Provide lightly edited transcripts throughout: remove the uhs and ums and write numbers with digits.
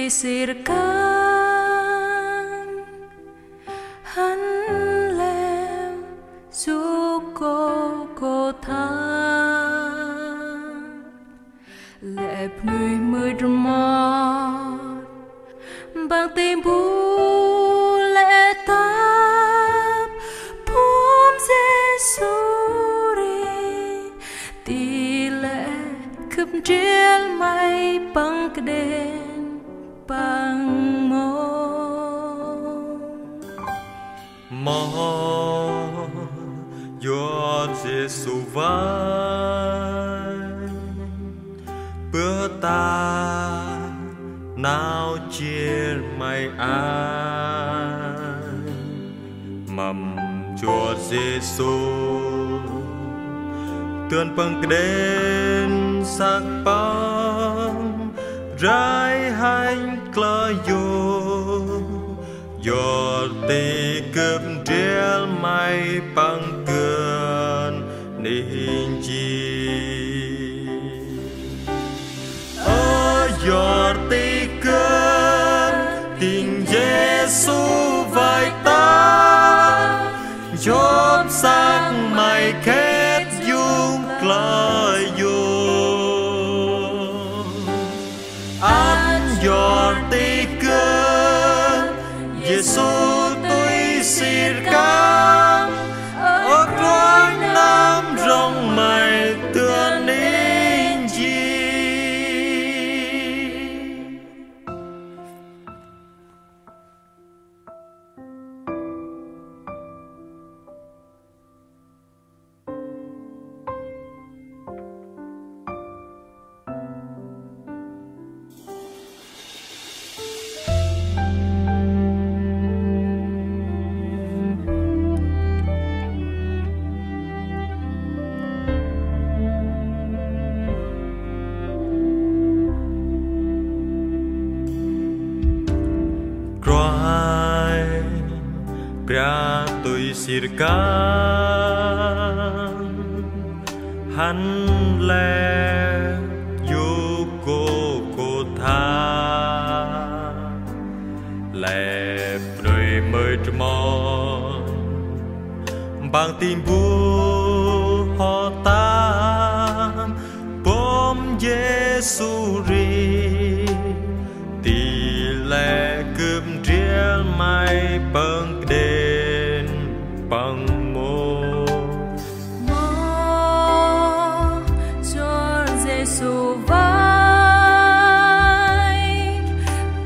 sisirkan hắn leo giúp cô than lệ người mười mót bằng tim bu lệ táp bùm Giêsu ti lệ cướp triệt mây bằng cái đèn bằng mong do Giêsu vai bữa ta nào chia mây ai mầm Chúa Giêsu tuần bằng đến sắc bóng rải hành cờ yo tì cướp triệt mây bằng cơn nín chi yo tì cướp tình Giêsu vai ta chốt xác mây kết dung lời yo anh yo tì cướp Giêsu tôi sirkan ở quanh nam rong mây tựa nín chi Pria tôi sirkan hắn lẽ yêu cô tha lẽ đời mới mòn bằng tim bu họ ta bom Giêsu ri tì lẽ cướp triệt mây bằng đền bằng mô cho Giêsu vai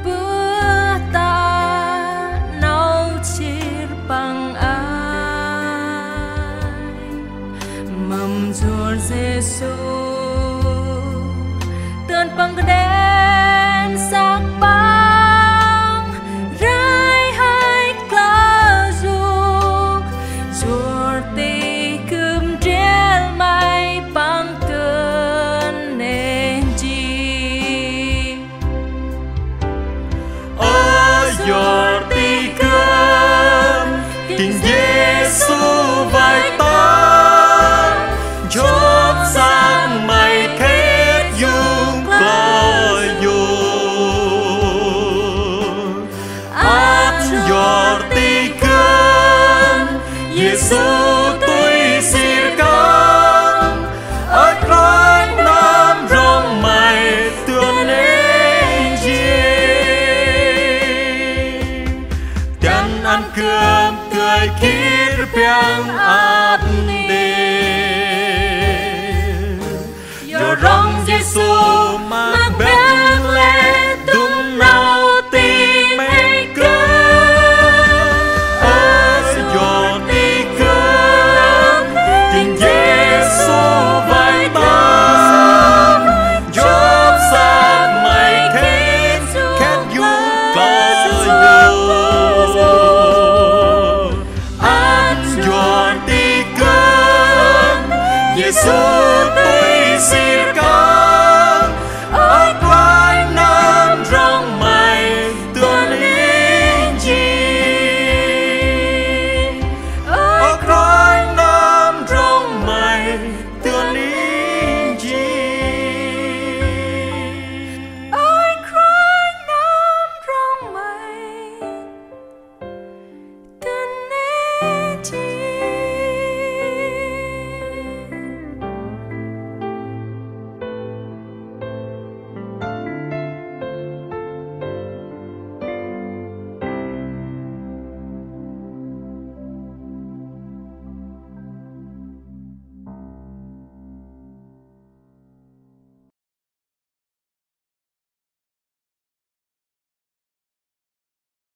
bữa ta nấu chiết bằng ai mầm cho Giêsu tươn bằng đèn sắc băng rải hai cờ dục chuột tì cướp triệt mây bằng cơn nên chi ôi giọt tì cướp tình Giêsu vai ta chốt sang mây kết dung lời yo át giọt tì cướp Giêsu tôi sirkan ở quanh nam rong mây tựa nín chi dan ăn cơm cười khít piang át đêm yo rong Giêsu mang bên lệ tung nào tim mây cơn yo tì cướp tình Giêsu vai ta chốt xác mây kết dung lời yo anh yo tì cướp Giêsu